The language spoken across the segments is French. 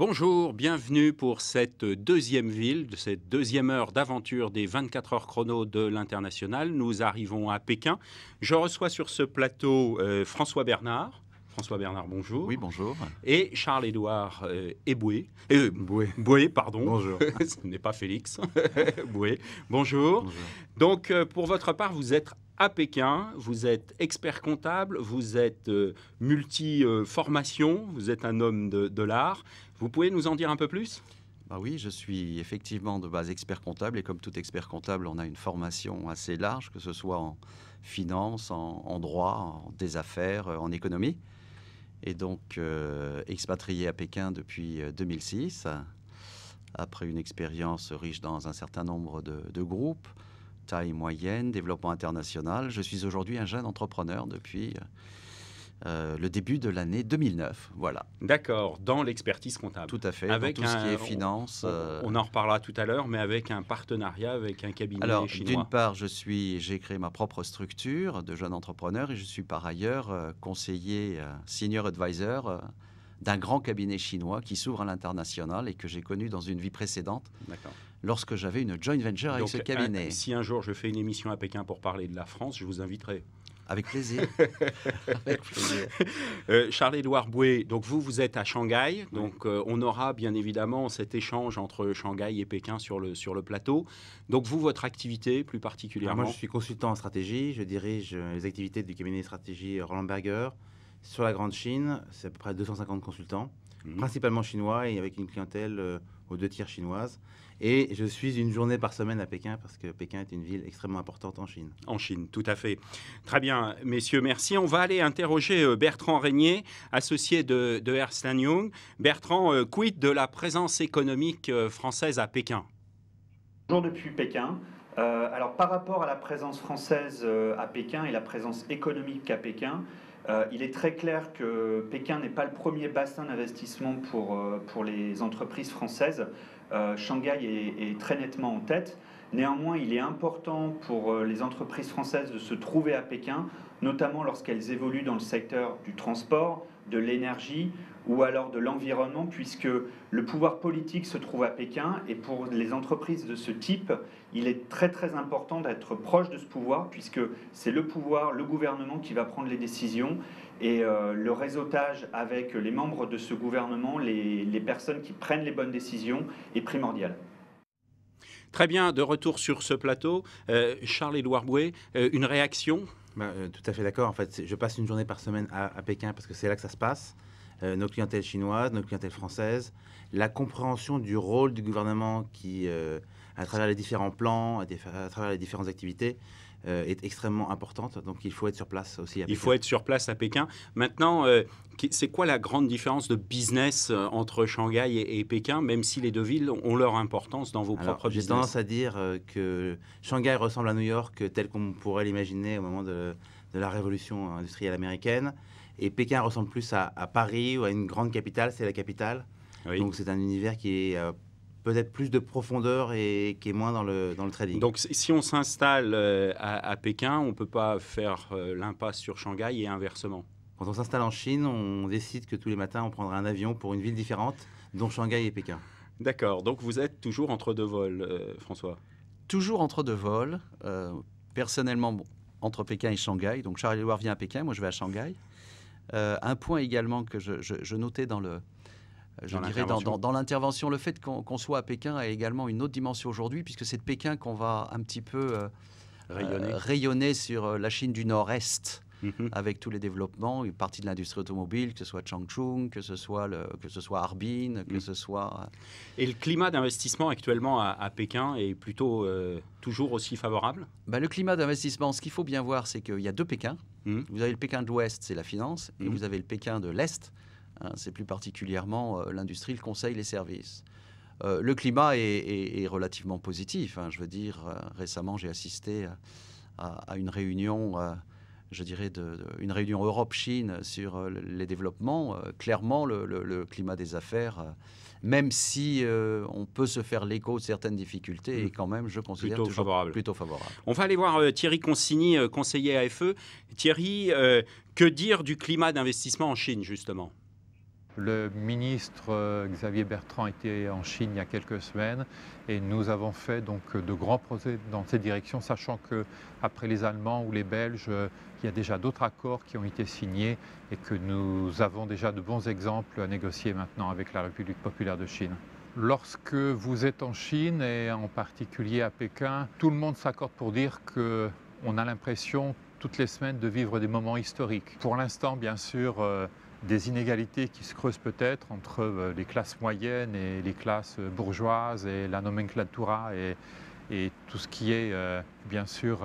Bonjour, bienvenue pour cette deuxième ville, de cette deuxième heure d'aventure des 24 heures chrono de l'International. Nous arrivons à Pékin. Je reçois sur ce plateau François Bernard. François Bernard, bonjour. Oui, bonjour. Et Charles-Édouard Eboué. Boué. Boué, pardon. Bonjour. Ce n'est pas Félix. Boué. Bonjour. Bonjour. Donc, pour votre part, vous êtes à Pékin, vous êtes expert comptable, vous êtes multi-formation, vous êtes un homme de l'art. Vous pouvez nous en dire un peu plus ? Bah oui, je suis effectivement de base expert comptable et comme tout expert comptable, on a une formation assez large, que ce soit en finance, en droit, en des affaires, en économie. Et donc expatrié à Pékin depuis 2006, après une expérience riche dans un certain nombre de groupes, taille moyenne, développement international. Je suis aujourd'hui un jeune entrepreneur depuis le début de l'année 2009. Voilà. D'accord, dans l'expertise comptable. Tout à fait, avec dans tout ce qui est finance. On en reparlera tout à l'heure, mais avec un partenariat avec un cabinet Alors, chinois. d'une part, j'ai créé ma propre structure de jeune entrepreneur et je suis par ailleurs conseiller senior advisor d'un grand cabinet chinois qui s'ouvre à l'international et que j'ai connu dans une vie précédente. D'accord. Lorsque j'avais une joint venture avec Donc, ce cabinet. Si un jour je fais une émission à Pékin pour parler de la France, je vous inviterai. Avec plaisir. Avec plaisir. Charles-Édouard Boué, donc vous êtes à Shanghai, donc on aura bien évidemment cet échange entre Shanghai et Pékin sur le plateau. Donc vous, votre activité plus particulièrement? Moi, je suis consultant en stratégie, je dirige les activités du cabinet de stratégie Roland Berger sur la Grande Chine. C'est à peu près 250 consultants, principalement chinois et avec une clientèle aux 2 tiers chinoise. Et je suis une journée par semaine à Pékin parce que Pékin est une ville extrêmement importante en Chine. En Chine, tout à fait. Très bien, messieurs, merci. On va aller interroger Bertrand Régnier, associé de Ernst & Young. Bertrand, quid de la présence économique française à Pékin? Bonjour depuis Pékin. Alors par rapport à la présence française à Pékin et la présence économique à Pékin, il est très clair que Pékin n'est pas le premier bassin d'investissement pour les entreprises françaises. Shanghai est très nettement en tête. Néanmoins, il est important pour les entreprises françaises de se trouver à Pékin, notamment lorsqu'elles évoluent dans le secteur du transport, de l'énergie ou alors de l'environnement, puisque le pouvoir politique se trouve à Pékin. Et pour les entreprises de ce type, il est très très important d'être proche de ce pouvoir, puisque c'est le pouvoir, le gouvernement qui va prendre les décisions. Et le réseautage avec les membres de ce gouvernement, les personnes qui prennent les bonnes décisions, est primordial. Très bien, de retour sur ce plateau. Charles-Édouard Boué, une réaction? Tout à fait d'accord. En fait, je passe une journée par semaine à Pékin parce que c'est là que ça se passe. Nos clientèles chinoises, nos clientèles françaises, la compréhension du rôle du gouvernement qui, à travers les différents plans, à travers les différentes activités, est extrêmement importante. Donc, il faut être sur place aussi à Pékin. Il faut être sur place à Pékin. Maintenant, c'est quoi la grande différence de business entre Shanghai et Pékin, même si les deux villes ont leur importance dans vos propres business? J'ai tendance à dire que Shanghai ressemble à New York tel qu'on pourrait l'imaginer au moment de la révolution industrielle américaine. Et Pékin ressemble plus à Paris ou à une grande capitale, c'est la capitale. Oui. Donc c'est un univers qui est peut-être plus de profondeur et qui est moins dans le trading. Donc si on s'installe à Pékin, on ne peut pas faire l'impasse sur Shanghai et inversement. Quand on s'installe en Chine, on décide que tous les matins, on prendra un avion pour une ville différente, dont Shanghai et Pékin. D'accord, donc vous êtes toujours entre deux vols, François? Toujours entre deux vols. Personnellement, entre Pékin et Shanghai. Donc Charles-Édouard vient à Pékin, moi je vais à Shanghai. Un point également que je notais dans l'intervention, le fait qu'on soit à Pékin a également une autre dimension aujourd'hui, puisque c'est de Pékin qu'on va un petit peu rayonner sur la Chine du Nord-Est, avec tous les développements, une partie de l'industrie automobile, que ce soit Changchun, que ce soit Harbin, que ce soit... Et le climat d'investissement actuellement à Pékin est plutôt toujours aussi favorable? Le climat d'investissement, ce qu'il faut bien voir, c'est qu'il y a 2 Pékins. Vous avez le Pékin de l'Ouest, c'est la finance, et vous avez le Pékin de l'Est, c'est plus particulièrement l'industrie, le conseil, les services. Le climat est relativement positif. Je veux dire, récemment, j'ai assisté à une réunion, une réunion Europe-Chine sur les développements. Clairement, le climat des affaires, même si on peut se faire l'écho de certaines difficultés, est quand même, je considère, plutôt favorable. On va aller voir Thierry Consigny, conseiller AFE. Thierry, que dire du climat d'investissement en Chine, justement? Le ministre Xavier Bertrand était en Chine il y a quelques semaines et nous avons fait donc de grands projets dans cette direction, sachant qu'après les Allemands ou les Belges, il y a déjà d'autres accords qui ont été signés et que nous avons déjà de bons exemples à négocier maintenant avec la République populaire de Chine. Lorsque vous êtes en Chine et en particulier à Pékin, tout le monde s'accorde pour dire qu'on a l'impression toutes les semaines de vivre des moments historiques. Pour l'instant, bien sûr, des inégalités qui se creusent peut-être entre les classes moyennes et les classes bourgeoises et la nomenclatura et tout ce qui est bien sûr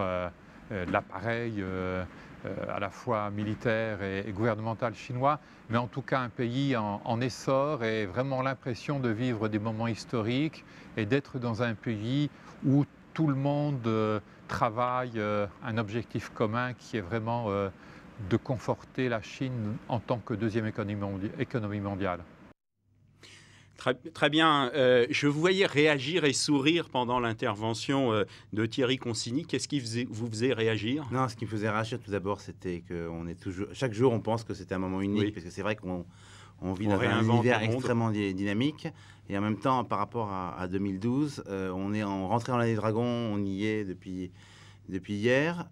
l'appareil à la fois militaire et gouvernemental chinois, mais en tout cas un pays en essor et vraiment l'impression de vivre des moments historiques et d'être dans un pays où tout le monde travaille un objectif commun qui est vraiment de conforter la Chine en tant que deuxième économie mondiale. Très bien. Je vous voyais réagir et sourire pendant l'intervention de Thierry Consigny. Qu'est-ce qui vous faisait réagir? Non, ce qui me faisait réagir tout d'abord, c'était que chaque jour, on pense que c'était un moment unique, parce que c'est vrai qu'on vit dans un univers extrêmement dynamique. Et en même temps, par rapport à 2012, on est rentré dans l'année Dragon, on y est depuis hier.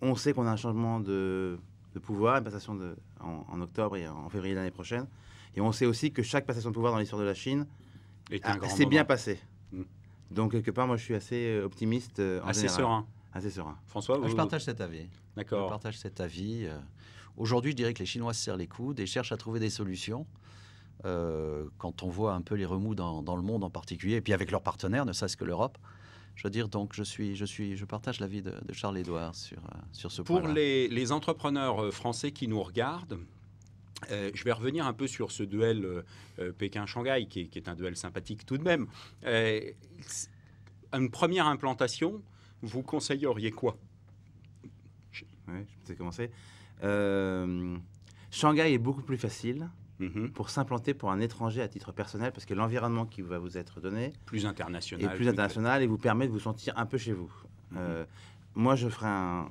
On sait qu'on a un changement de pouvoir, une passation en octobre et en février de l'année prochaine. Et on sait aussi que chaque passation de pouvoir dans l'histoire de la Chine s'est bien passée. Donc, quelque part, moi, je suis assez optimiste en général. Serein. Assez serein. François, je partage cet avis. D'accord. Je partage cet avis. Aujourd'hui, je dirais que les Chinois se serrent les coudes et cherchent à trouver des solutions. Quand on voit un peu les remous dans le monde en particulier, et puis avec leurs partenaires, ne serait-ce que l'Europe. Je veux dire, donc, je partage l'avis de Charles-Édouard sur ce point-là. Pour les entrepreneurs français qui nous regardent, je vais revenir un peu sur ce duel Pékin-Shanghai, qui est un duel sympathique tout de même. Une première implantation, vous conseilleriez quoi? Oui, je sais commencer. Shanghai est beaucoup plus facile pour s'implanter pour un étranger à titre personnel, parce que l'environnement qui va vous être donné plus international, et vous permet de vous sentir un peu chez vous. Moi, je ferai un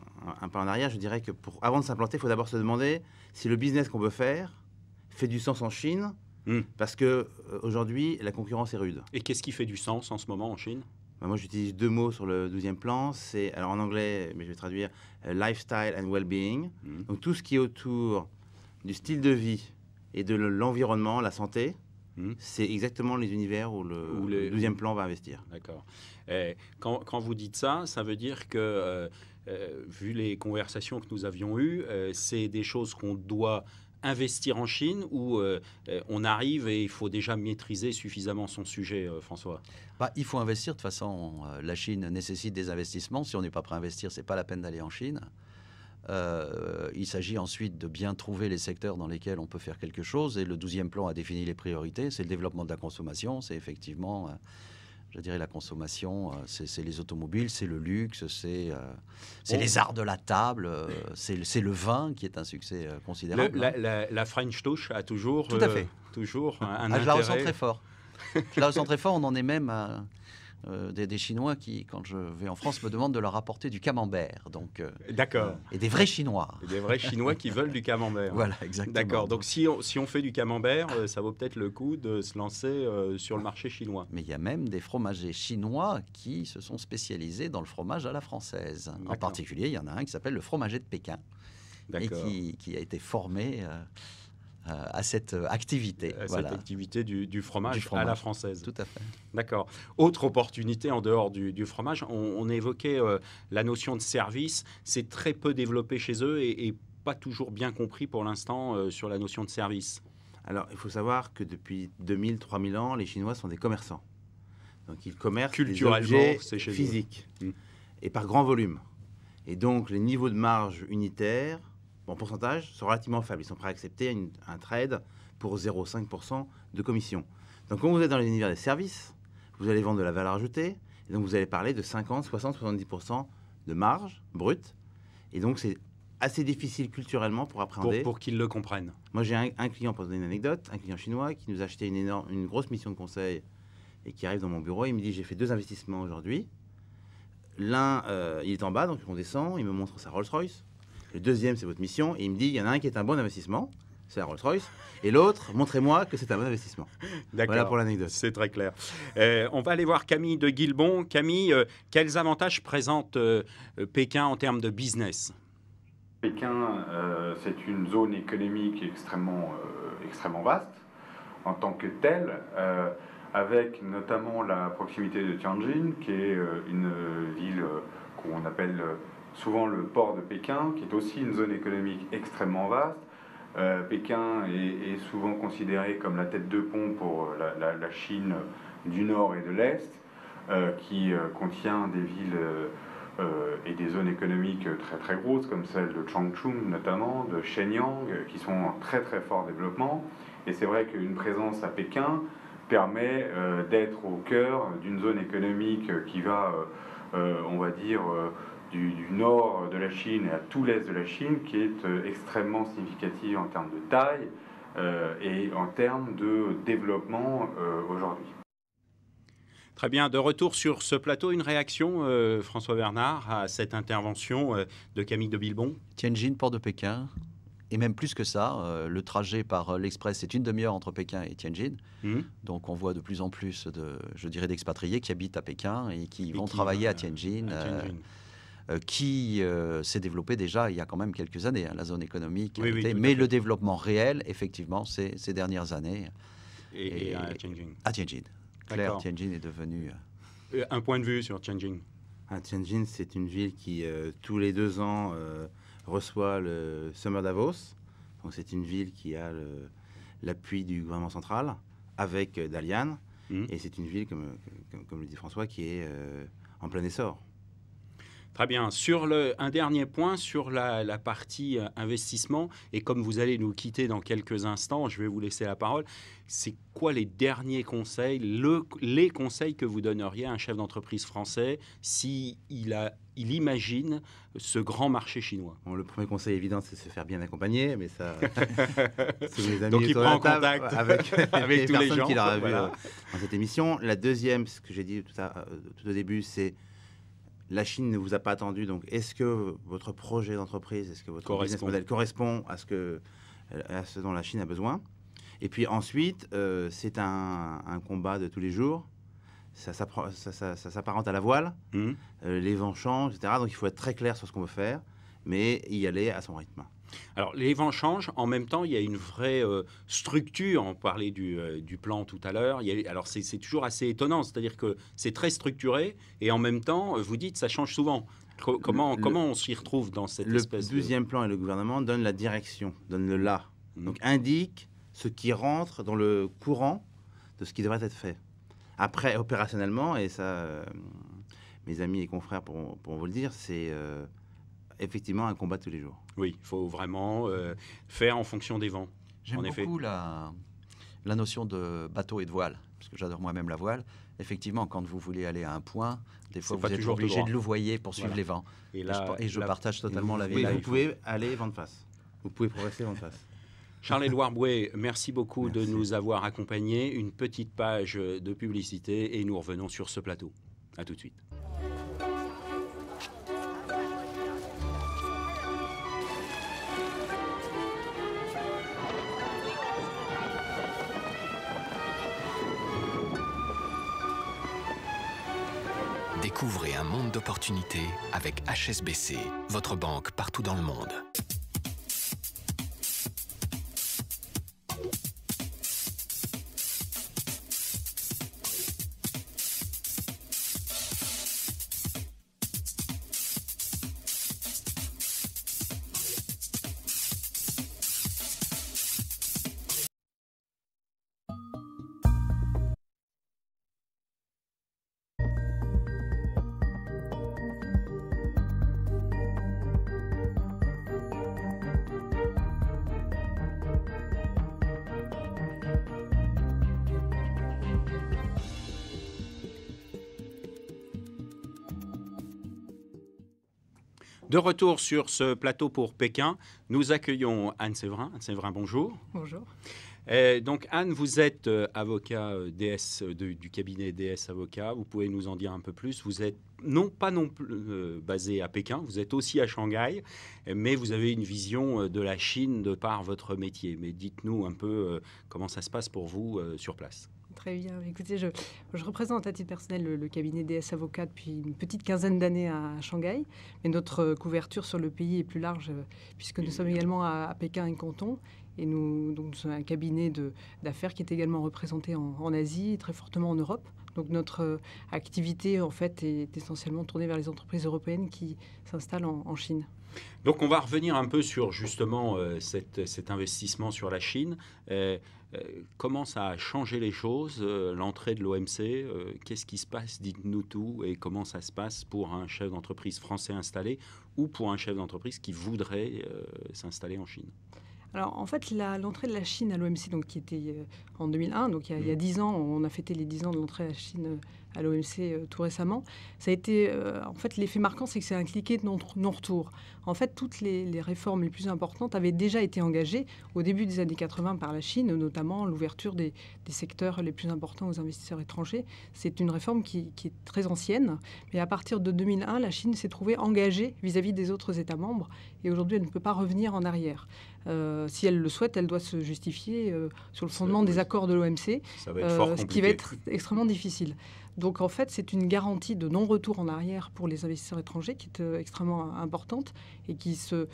pas en arrière. Je dirais que avant de s'implanter, il faut d'abord se demander si le business qu'on veut faire fait du sens en Chine, parce qu'aujourd'hui, la concurrence est rude. Et qu'est-ce qui fait du sens en ce moment en Chine? Moi, j'utilise deux mots sur le 12e plan. Alors en anglais, mais je vais traduire, lifestyle and well-being. Donc tout ce qui est autour du style de vie et de l'environnement, la santé, c'est exactement les univers où le 12e plan va investir. D'accord. Quand vous dites ça, ça veut dire que, vu les conversations que nous avions eues, c'est des choses qu'on doit investir en Chine ou on arrive et il faut déjà maîtriser suffisamment son sujet, François? Il faut investir. De toute façon, la Chine nécessite des investissements. Si on n'est pas prêt à investir, ce n'est pas la peine d'aller en Chine. Il s'agit ensuite de bien trouver les secteurs dans lesquels on peut faire quelque chose. Et le 12e plan a défini les priorités. C'est le développement de la consommation. C'est effectivement, je dirais, la consommation. C'est les automobiles, c'est le luxe, c'est les arts de la table, c'est le vin qui est un succès considérable. La French touch a toujours, tout à fait. Toujours un intérêt. Je la ressens très fort. Je la ressens très fort. On en est même à... des Chinois qui, quand je vais en France, me demandent de leur apporter du camembert. Donc, d'accord. Et des vrais Chinois. Et des vrais Chinois qui veulent du camembert. Voilà, exactement. D'accord. Donc, si on fait du camembert, ça vaut peut-être le coup de se lancer sur le marché chinois. Mais il y a même des fromagers chinois qui se sont spécialisés dans le fromage à la française. En particulier, il y en a un qui s'appelle le fromager de Pékin. D'accord. Et qui a été formé... à cette activité. Cette activité du fromage à la française. Tout à fait. D'accord. Autre opportunité en dehors du fromage, on évoquait la notion de service. C'est très peu développé chez eux et pas toujours bien compris pour l'instant sur la notion de service. Alors, il faut savoir que depuis 2000, 3000 ans, les Chinois sont des commerçants. Donc, ils commercent culturellement, des objets physiques et par grand volume. Et donc, les niveaux de marge unitaires, en pourcentage, sont relativement faibles. Ils sont prêts à accepter un trade pour 0,5% de commission. Donc, quand vous êtes dans l'univers des services, vous allez vendre de la valeur ajoutée, et donc vous allez parler de 50, 60, 70% de marge brute. Et donc, c'est assez difficile culturellement pour appréhender. Pour qu'ils le comprennent. Moi, j'ai un client, pour vous donner une anecdote, un client chinois qui nous a acheté une grosse mission de conseil et qui arrive dans mon bureau. Il me dit, j'ai fait 2 investissements aujourd'hui. L'un, il est en bas, donc on descend, il me montre sa Rolls-Royce. Le deuxième, c'est votre mission. Et il me dit, il y en a un qui est un bon investissement. c'est la Rolls-Royce. Et l'autre, montrez-moi que c'est un bon investissement. D'accord. Voilà pour l'anecdote. C'est très clair. On va aller voir Camille de Guilbon. Camille, quels avantages présente Pékin en termes de business ? Pékin, c'est une zone économique extrêmement vaste en tant que telle, avec notamment la proximité de Tianjin, qui est une ville qu'on appelle souvent le port de Pékin, qui est aussi une zone économique extrêmement vaste. Pékin est souvent considéré comme la tête de pont pour la Chine du Nord et de l'Est, qui contient des villes et des zones économiques très très grosses, comme celle de Changchun notamment, de Shenyang, qui sont en très très fort développement. Et c'est vrai qu'une présence à Pékin permet d'être au cœur d'une zone économique qui va, on va dire, du nord de la Chine et à tout l'est de la Chine, qui est extrêmement significative en termes de taille et en termes de développement aujourd'hui. Très bien. De retour sur ce plateau, une réaction, François Bernard, à cette intervention de Camille de Guilbon ? Tianjin, port de Pékin, et même plus que ça, le trajet par l'Express, c'est une demi-heure entre Pékin et Tianjin. Donc on voit de plus en plus d'expatriés qui habitent à Pékin et qui vont travailler à Tianjin. Qui s'est développé déjà il y a quand même quelques années, la zone économique. Mais le développement réel, effectivement, c'est ces dernières années. Et à Tianjin. À Tianjin. Claire, Tianjin est devenu... Un point de vue sur Tianjin. Tianjin, c'est une ville qui, tous les 2 ans, reçoit le Summer Davos. Donc c'est une ville qui a l'appui du gouvernement central, avec Dalian. Et c'est une ville, comme le dit François, qui est en plein essor. Très bien. Sur un dernier point, sur la partie investissement, et comme vous allez nous quitter dans quelques instants, je vais vous laisser la parole. C'est quoi les derniers conseils, les conseils que vous donneriez à un chef d'entreprise français s'il imagine ce grand marché chinois ? Bon, le premier conseil évident, c'est de se faire bien accompagner, mais ça... c'est mes amis. Donc il prend en contact avec les tous les personnes gens qu'il aura vues dans cette émission. La deuxième, ce que j'ai dit tout au début, c'est la Chine ne vous a pas attendu, donc est-ce que votre projet d'entreprise, est-ce que votre business model correspond à ce dont la Chine a besoin ? Et puis ensuite, c'est un combat de tous les jours. Ça s'apparente à la voile. Les vents changent, etc. Donc il faut être très clair sur ce qu'on veut faire, mais y aller à son rythme. Alors, les vents changent. En même temps, il y a une vraie structure. On parlait du plan tout à l'heure. Alors, c'est toujours assez étonnant. C'est-à-dire que c'est très structuré. Et en même temps, vous dites, ça change souvent. Comment on s'y retrouve dans cette espèce de... Le 12e plan et le gouvernement donnent la direction, donnent le là. Donc, indique ce qui rentre dans le courant de ce qui devrait être fait. Après, opérationnellement, et ça, mes amis et confrères pourront vous le dire, c'est... effectivement un combat tous les jours. Oui, il faut vraiment faire en fonction des vents. J'aime beaucoup la notion de bateau et de voile, parce que j'adore moi-même la voile. Effectivement, quand vous voulez aller à un point, des fois vous êtes obligé de louvoyer pour suivre les vents. Et je partage totalement la vie. Vous pouvez aller vent de face. Vous pouvez progresser vent de face. Charles-Édouard Bouet, merci beaucoup de nous avoir accompagnés. Une petite page de publicité et nous revenons sur ce plateau. À tout de suite. Découvrez un monde d'opportunités avec HSBC, votre banque partout dans le monde. De retour sur ce plateau pour Pékin, nous accueillons Anne Séverin. Anne Séverin, bonjour. Bonjour. Donc Anne, vous êtes avocat DS du cabinet DS Avocats. Vous pouvez nous en dire un peu plus. Vous êtes pas non plus basé à Pékin, vous êtes aussi à Shanghai, mais vous avez une vision de la Chine de par votre métier. Mais dites-nous un peu comment ça se passe pour vous sur place. Très bien. Écoutez, je représente à titre personnel le cabinet DS Avocats depuis une petite quinzaine d'années à Shanghai. Mais notre couverture sur le pays est plus large puisque nous sommes également à Pékin et Canton. Et nous sommes un cabinet d'affaires qui est également représenté en Asie et très fortement en Europe. Donc notre activité, en fait, est essentiellement tournée vers les entreprises européennes qui s'installent en Chine. Donc on va revenir un peu sur justement cet investissement sur la Chine. Comment ça a changé les choses, l'entrée de l'OMC, qu'est-ce qui se passe, dites-nous tout, et comment ça se passe pour un chef d'entreprise français installé ou pour un chef d'entreprise qui voudrait s'installer en Chine? Alors, en fait, l'entrée de la Chine à l'OMC, donc, qui était en 2001, donc il y a 10 ans, on a fêté les 10 ans de l'entrée de la Chine à l'OMC tout récemment. Ça a été, en fait, l'effet marquant, c'est que c'est un cliquet de non-retour. En fait, toutes les réformes les plus importantes avaient déjà été engagées au début des années 80 par la Chine, notamment l'ouverture des secteurs les plus importants aux investisseurs étrangers. C'est une réforme qui est très ancienne, mais à partir de 2001, la Chine s'est trouvée engagée vis-à-vis des autres États membres, et aujourd'hui, elle ne peut pas revenir en arrière. Si elle le souhaite, elle doit se justifier sur le fondement des accords de l'OMC, ce qui va être extrêmement difficile. Donc en fait, c'est une garantie de non-retour en arrière pour les investisseurs étrangers qui est extrêmement importante et qui se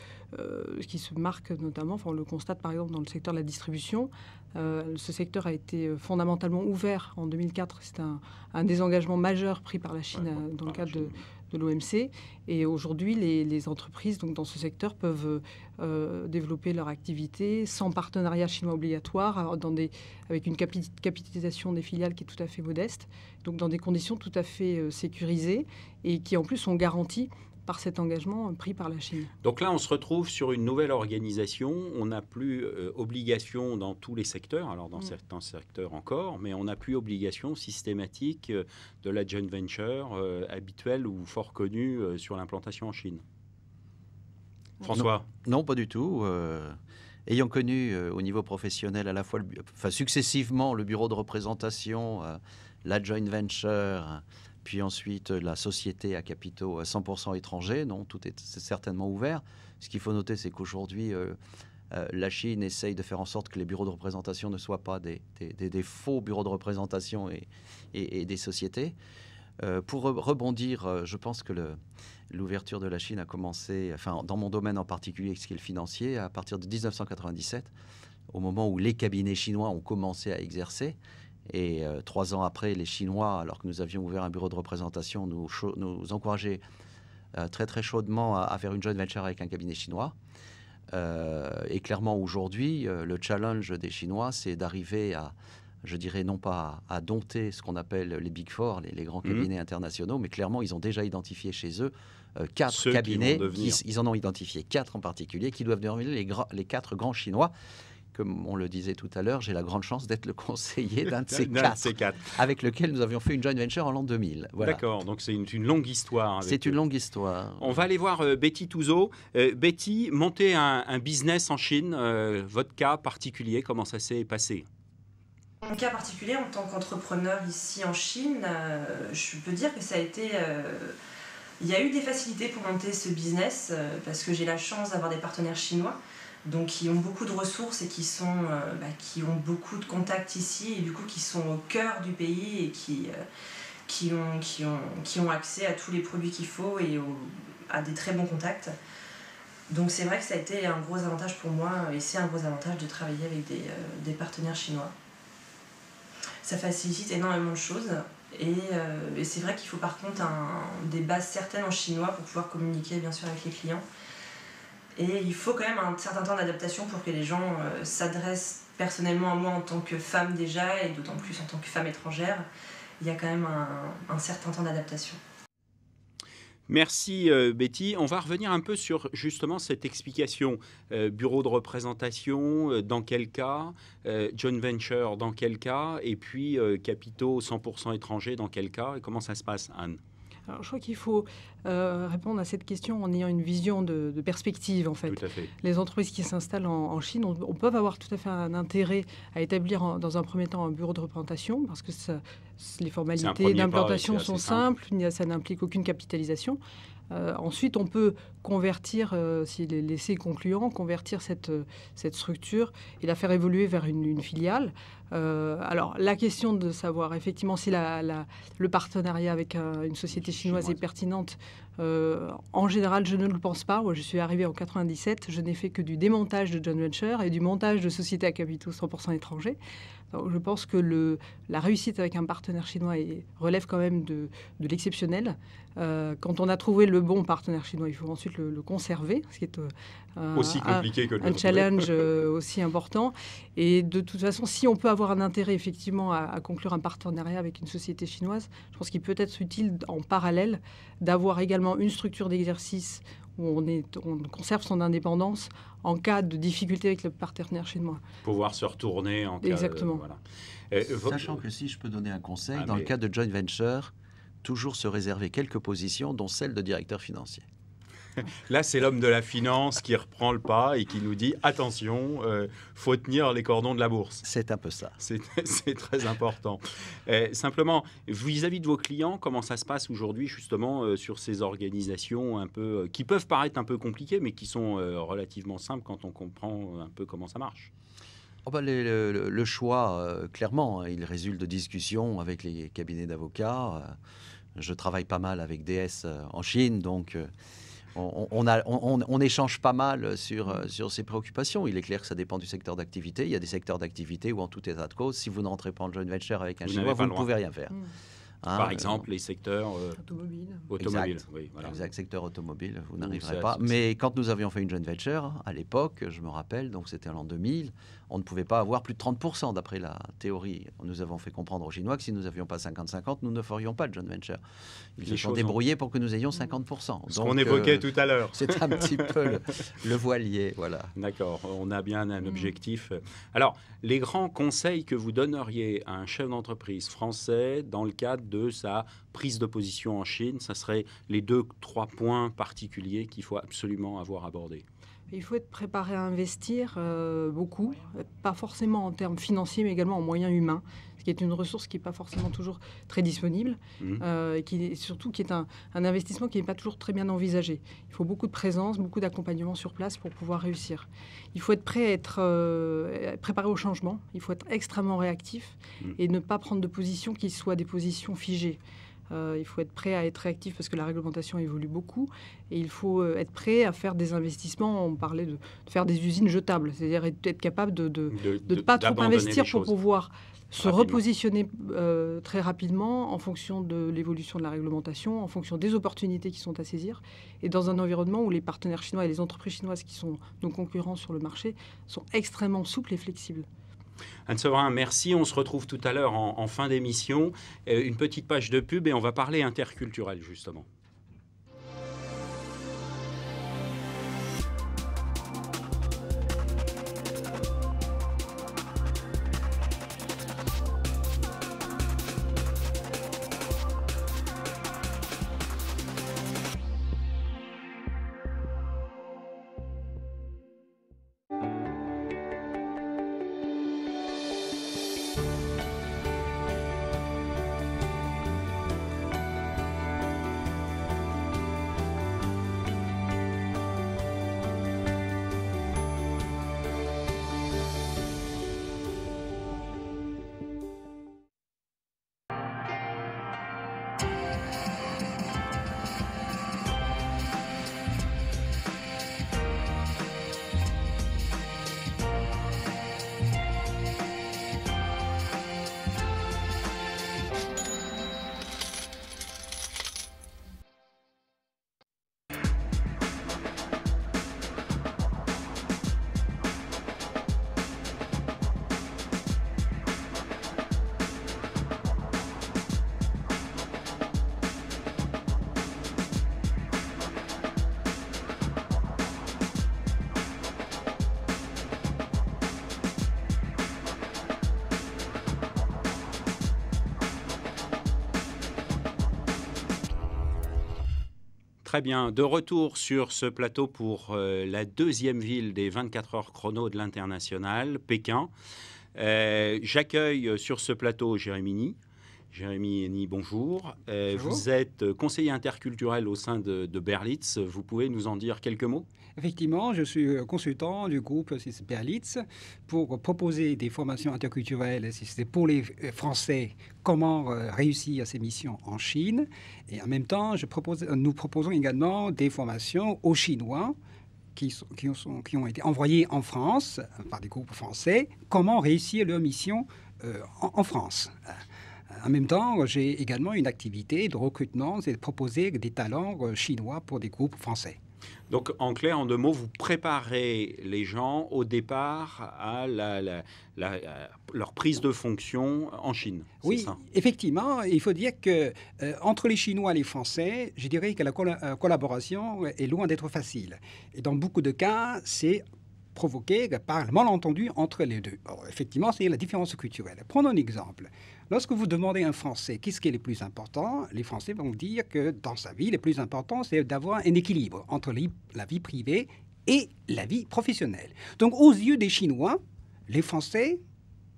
marque notamment, enfin, on le constate par exemple dans le secteur de la distribution. Ce secteur a été fondamentalement ouvert en 2004. C'est un désengagement majeur pris par la Chine dans le cadre de l'OMC. Et aujourd'hui, les entreprises donc, dans ce secteur peuvent développer leur activité sans partenariat chinois obligatoire, avec une capitalisation des filiales qui est tout à fait modeste, donc dans des conditions tout à fait sécurisées et qui en plus sont garanties par cet engagement pris par la Chine. Donc là, on se retrouve sur une nouvelle organisation. On n'a plus obligation dans tous les secteurs, alors dans certains secteurs encore, mais on n'a plus obligation systématique de la joint venture habituelle ou fort connue sur l'implantation en Chine. François? Non, pas du tout. Ayant connu au niveau professionnel à la fois, successivement, le bureau de représentation, la joint venture, puis ensuite la société à capitaux 100% étrangers, non, tout est certainement ouvert. Ce qu'il faut noter, c'est qu'aujourd'hui, la Chine essaye de faire en sorte que les bureaux de représentation ne soient pas des faux bureaux de représentation et des sociétés. Pour rebondir, je pense que l'ouverture de la Chine a commencé, enfin, dans mon domaine en particulier, ce qui est le financier, à partir de 1997, au moment où les cabinets chinois ont commencé à exercer. Et 3 ans après, les Chinois, alors que nous avions ouvert un bureau de représentation, nous encourageaient très très chaudement à faire une joint venture avec un cabinet chinois. Et clairement, aujourd'hui, le challenge des Chinois, c'est d'arriver à, je dirais, non pas à dompter ce qu'on appelle les Big Four, les grands cabinets internationaux, mais clairement, ils ont déjà identifié chez eux 4 cabinets. Ils en ont identifié 4 en particulier, qui doivent devenir les 4 grands Chinois. Comme on le disait tout à l'heure, j'ai la grande chance d'être le conseiller d'un de ces 4, avec lequel nous avions fait une joint venture en l'an 2000. Voilà. D'accord, donc c'est une longue histoire. C'est une longue histoire. On va aller voir Betty Touzeau. Betty, monter un business en Chine, votre cas particulier, comment ça s'est passé? Mon cas particulier, en tant qu'entrepreneur ici en Chine, je peux dire que ça a été... il y a eu des facilités pour monter ce business, parce que j'ai la chance d'avoir des partenaires chinois, donc qui ont beaucoup de ressources et qui ont beaucoup de contacts ici et du coup qui sont au cœur du pays et qui ont accès à tous les produits qu'il faut et à des très bons contacts. Donc c'est vrai que ça a été un gros avantage pour moi et c'est un gros avantage de travailler avec des partenaires chinois. Ça facilite énormément de choses et c'est vrai qu'il faut par contre des bases certaines en chinois pour pouvoir communiquer bien sûr avec les clients. Et il faut quand même un certain temps d'adaptation pour que les gens s'adressent personnellement à moi en tant que femme déjà, et d'autant plus en tant que femme étrangère. Il y a quand même un certain temps d'adaptation. Merci Betty. On va revenir un peu sur justement cette explication. Bureau de représentation, dans quel cas? Joint venture, dans quel cas? Et puis capitaux 100% étrangers, dans quel cas? Et comment ça se passe, Anne? Alors, je crois qu'il faut répondre à cette question en ayant une vision de perspective, en fait. Tout à fait. Les entreprises qui s'installent en Chine, on peut avoir tout à fait un intérêt à établir dans un premier temps un bureau de représentation, parce que les formalités d'implantation sont simples, ça n'implique aucune capitalisation. Ensuite, on peut convertir, s'il est laissé concluant, convertir cette structure et la faire évoluer vers une filiale. Alors, la question de savoir effectivement si le partenariat avec une société chinoise est pertinente, en général, je ne le pense pas. Moi, je suis arrivée en 97, je n'ai fait que du démontage de joint venture et du montage de sociétés à capitaux 100% étrangers. Donc, je pense que la réussite avec un partenaire chinois relève quand même de l'exceptionnel. Quand on a trouvé le bon partenaire chinois, il faut ensuite le conserver, ce qui est aussi compliqué que un challenge aussi important. Et de toute façon, si on peut avoir un intérêt effectivement à conclure un partenariat avec une société chinoise, je pense qu'il peut être utile en parallèle d'avoir également une structure d'exercice où on conserve son indépendance en cas de difficulté avec le partenaire chinois. Pouvoir se retourner en cas Exactement. Voilà. Sachant que si je peux donner un conseil, dans le cas de joint venture, toujours se réserver quelques positions, dont celle de directeur financier. Là, c'est l'homme de la finance qui reprend le pas et qui nous dit « Attention, faut tenir les cordons de la bourse ». C'est un peu ça. C'est très important. Simplement, vis-à-vis de vos clients, comment ça se passe aujourd'hui justement sur ces organisations un peu qui peuvent paraître un peu compliquées, mais qui sont relativement simples quand on comprend un peu comment ça marche? Le choix, clairement, il résulte de discussions avec les cabinets d'avocats. Je travaille pas mal avec DS en Chine, donc on échange pas mal sur ces préoccupations. Il est clair que ça dépend du secteur d'activité. Il y a des secteurs d'activité où, en tout état de cause, si vous n'entrez pas en joint venture avec un Chinois, vous ne pouvez rien faire. Par exemple, les secteurs automobiles. Exact. Oui, voilà. Exact, secteur automobile, vous n'arriverez pas. Mais quand nous avions fait une joint venture, à l'époque, je me rappelle, donc c'était en l'an 2000, on ne pouvait pas avoir plus de 30% d'après la théorie. Nous avons fait comprendre aux Chinois que si nous n'avions pas 50-50, nous ne ferions pas de joint venture. Ils se sont débrouillés pour que nous ayons 50%. Ce qu'on évoquait tout à l'heure. C'est un petit peu le voilier, voilà. D'accord, on a bien un objectif. Alors, les grands conseils que vous donneriez à un chef d'entreprise français dans le cadre de sa prise de position en Chine, ça serait les 2-3 points particuliers qu'il faut absolument avoir abordés. Il faut être préparé à investir beaucoup, pas forcément en termes financiers, mais également en moyens humains, ce qui est une ressource qui n'est pas forcément toujours très disponible, et qui est un investissement qui n'est pas toujours très bien envisagé. Il faut beaucoup de présence, beaucoup d'accompagnement sur place pour pouvoir réussir. Il faut être prêt à être préparé au changement, il faut être extrêmement réactif et ne pas prendre de positions qui soient des positions figées. Il faut être prêt à être réactif parce que la réglementation évolue beaucoup et il faut être prêt à faire des investissements. On parlait de faire des usines jetables, c'est-à-dire être capable de ne pas trop investir pour pouvoir se repositionner très rapidement en fonction de l'évolution de la réglementation, en fonction des opportunités qui sont à saisir et dans un environnement où les partenaires chinois et les entreprises chinoises qui sont nos concurrents sur le marché sont extrêmement souples et flexibles. Anne Sevrin, merci. On se retrouve tout à l'heure en fin d'émission. Une petite page de pub et on va parler interculturel, justement. Très bien. De retour sur ce plateau pour la deuxième ville des 24 heures chrono de l'international, Pékin. J'accueille sur ce plateau Jérémy Ny. Jérémy Ny, bonjour. Bonjour. Vous êtes conseiller interculturel au sein de Berlitz. Vous pouvez nous en dire quelques mots ? Effectivement, je suis consultant du groupe Berlitz pour proposer des formations interculturelles. C'est pour les Français, comment réussir ces missions en Chine. Et en même temps, nous proposons également des formations aux Chinois qui ont été envoyés en France par des groupes français, comment réussir leur mission en France. En même temps, j'ai également une activité de recrutement, c'est de proposer des talents chinois pour des groupes français. Donc, en clair, en 2 mots, vous préparez les gens au départ à leur prise de fonction en Chine. Oui, ça. Effectivement, il faut dire que entre les Chinois et les Français, je dirais que la collaboration est loin d'être facile. Et dans beaucoup de cas, c'est provoqué par le malentendu entre les deux. Alors, effectivement, c'est la différence culturelle. Prenons un exemple. Lorsque vous demandez à un Français qu'est-ce qui est le plus important, les Français vont dire que dans sa vie, le plus important, c'est d'avoir un équilibre entre la vie privée et la vie professionnelle. Donc, aux yeux des Chinois, les Français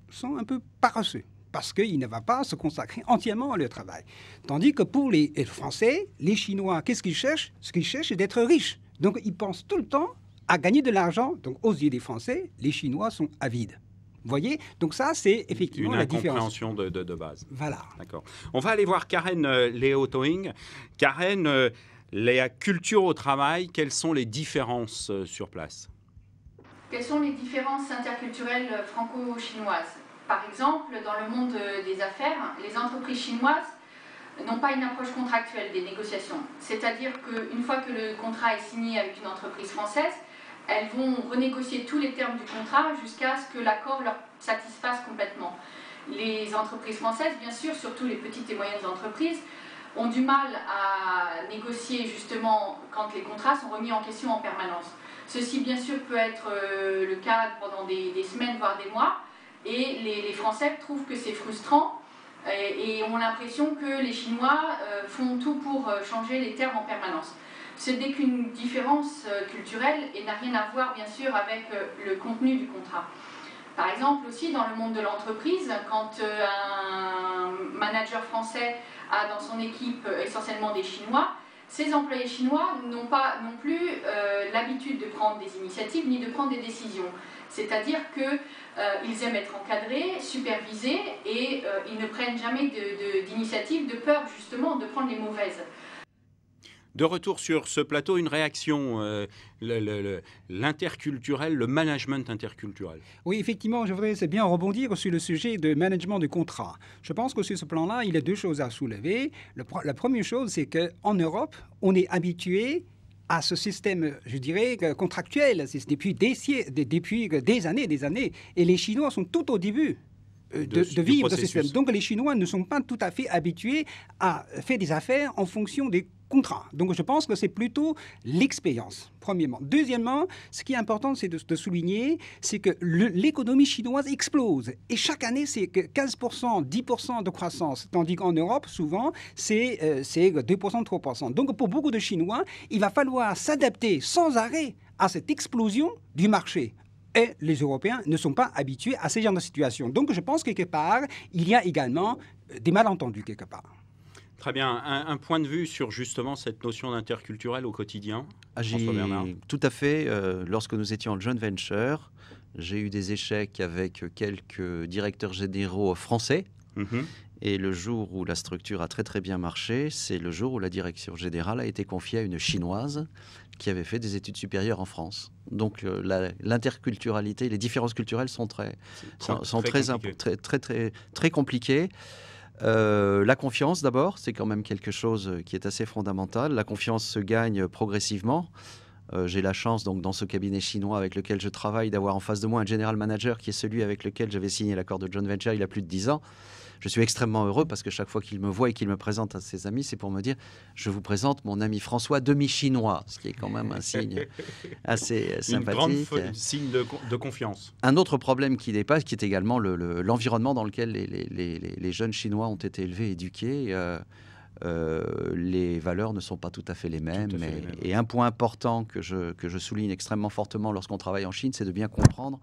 sont un peu paresseux parce qu'ils ne vont pas se consacrer entièrement à leur travail. Tandis que pour les Français, les Chinois, qu'est-ce qu'ils cherchent ? Ce qu'ils cherchent, c'est d'être riches. Donc, ils pensent tout le temps à gagner de l'argent. Donc, aux yeux des Français, les Chinois sont avides. Vous voyez ? Donc ça, c'est effectivement la différence. Une incompréhension de base. Voilà. D'accord. On va aller voir Karen Léo-Toing. Karen, la culture au travail, quelles sont les différences sur place ? Quelles sont les différences interculturelles franco-chinoises ? Par exemple, dans le monde des affaires, les entreprises chinoises n'ont pas une approche contractuelle des négociations. C'est-à-dire qu'une fois que le contrat est signé avec une entreprise française, elles vont renégocier tous les termes du contrat jusqu'à ce que l'accord leur satisfasse complètement. Les entreprises françaises, bien sûr, surtout les petites et moyennes entreprises, ont du mal à négocier justement quand les contrats sont remis en question en permanence. Ceci, bien sûr, peut être le cas pendant des semaines, voire des mois, et les Français trouvent que c'est frustrant et ont l'impression que les Chinois font tout pour changer les termes en permanence. Ce n'est qu'une différence culturelle et n'a rien à voir, bien sûr, avec le contenu du contrat. Par exemple, aussi, dans le monde de l'entreprise, quand un manager français a dans son équipe essentiellement des Chinois, ces employés chinois n'ont pas non plus l'habitude de prendre des initiatives ni de prendre des décisions. C'est-à-dire qu'ils aiment être encadrés, supervisés et ils ne prennent jamais d'initiative de peur justement de prendre les mauvaises. De retour sur ce plateau, une réaction, l'interculturel, le management interculturel. Oui, effectivement, je voudrais bien rebondir sur le sujet de management de contrat. Je pense que sur ce plan-là, il y a 2 choses à soulever. La première chose, c'est qu'en Europe, on est habitué à ce système, je dirais, contractuel. C'est depuis des années. Et les Chinois sont tout au début de vivre ce système. Donc les Chinois ne sont pas tout à fait habitués à faire des affaires en fonction des contrat. Donc, je pense que c'est plutôt l'expérience, premièrement. Deuxièmement, ce qui est important, c'est de souligner, c'est que l'économie chinoise explose. Et chaque année, c'est que 15%, 10% de croissance. Tandis qu'en Europe, souvent, c'est 2%, 3%. Donc, pour beaucoup de Chinois, il va falloir s'adapter sans arrêt à cette explosion du marché. Et les Européens ne sont pas habitués à ce genre de situation. Donc, je pense quelque part, il y a également des malentendus quelque part. Très bien. Un point de vue sur justement cette notion d'interculturel au quotidien, François Bernard. Tout à fait. Lorsque nous étions en joint venture, j'ai eu des échecs avec quelques directeurs généraux français. Et le jour où la structure a très très bien marché, c'est le jour où la direction générale a été confiée à une Chinoise qui avait fait des études supérieures en France. Donc l'interculturalité, les différences culturelles sont très compliquées. La confiance, d'abord, c'est quand même quelque chose qui est assez fondamental. La confiance se gagne progressivement. J'ai la chance, donc, dans ce cabinet chinois avec lequel je travaille, d'avoir en face de moi un general manager qui est celui avec lequel j'avais signé l'accord de joint venture il y a plus de 10 ans. Je suis extrêmement heureux parce que chaque fois qu'il me voit et qu'il me présente à ses amis, c'est pour me dire « je vous présente mon ami François, demi-chinois », ce qui est quand même un signe assez sympathique. Un grand signe de confiance. Un autre problème qui dépasse, qui est également l'environnement dans lequel les jeunes Chinois ont été élevés, éduqués. les valeurs ne sont pas tout à fait les mêmes. Et un point important que je souligne extrêmement fortement lorsqu'on travaille en Chine, c'est de bien comprendre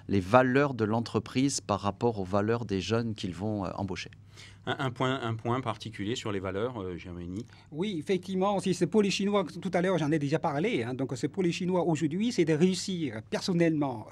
les valeurs de l'entreprise par rapport aux valeurs des jeunes qu'ils vont embaucher. Un point particulier sur les valeurs, Germaine? Oui, effectivement, c'est pour les Chinois, tout à l'heure j'en ai déjà parlé, hein, donc c'est pour les Chinois aujourd'hui, c'est de réussir personnellement,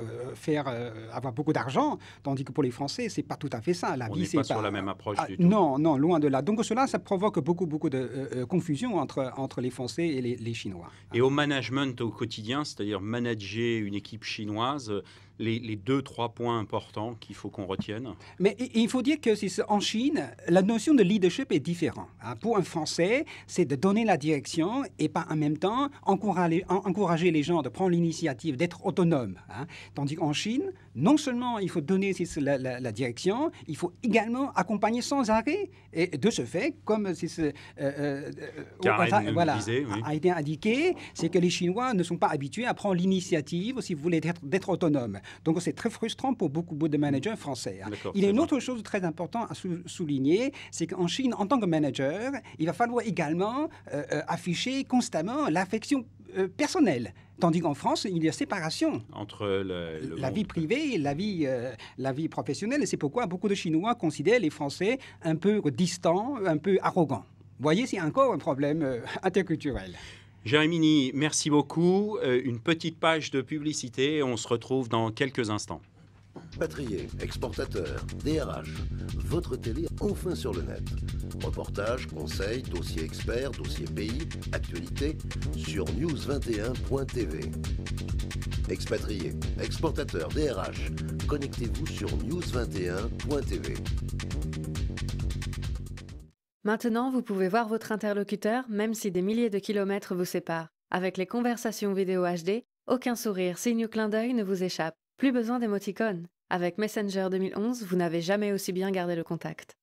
avoir beaucoup d'argent, tandis que pour les Français, c'est pas tout à fait ça. On n'est pas sur la même approche du tout. Non, loin de là. Donc cela, ça provoque beaucoup de confusion entre les Français et les Chinois. Et au management au quotidien, c'est-à-dire manager une équipe chinoise, les 2-3 points importants qu'il faut qu'on retienne? Mais il faut dire que en Chine, la notion de leadership est différente. Hein. Pour un Français, c'est de donner la direction et pas en même temps encourager les gens de prendre l'initiative, d'être autonomes. Hein. Tandis qu'en Chine, non seulement il faut donner la direction, il faut également accompagner sans arrêt. Et de ce fait, comme a été indiqué, c'est que les Chinois ne sont pas habitués à prendre l'initiative, si vous voulez, d'être autonomes. Donc c'est très frustrant pour beaucoup de managers français. Hein. Il y a une autre chose très importante à souligner, c'est qu'en Chine, en tant que manager, il va falloir également afficher constamment l'affection personnelle. Tandis qu'en France, il y a séparation entre la vie privée et la vie professionnelle. Et c'est pourquoi beaucoup de Chinois considèrent les Français un peu distants, un peu arrogants. Vous voyez, c'est encore un problème interculturel. Jérémie, merci beaucoup. Une petite page de publicité. On se retrouve dans quelques instants. Expatriés, exportateurs, DRH, votre télé enfin sur le net. Reportages, conseils, dossiers experts, dossiers pays, actualités sur news21.tv. Expatriés, exportateurs, DRH, connectez-vous sur news21.tv. Maintenant, vous pouvez voir votre interlocuteur même si des milliers de kilomètres vous séparent. Avec les conversations vidéo HD, aucun sourire, signe ou clin d'œil ne vous échappe. Plus besoin d'émoticônes. Avec Messenger 2011, vous n'avez jamais aussi bien gardé le contact.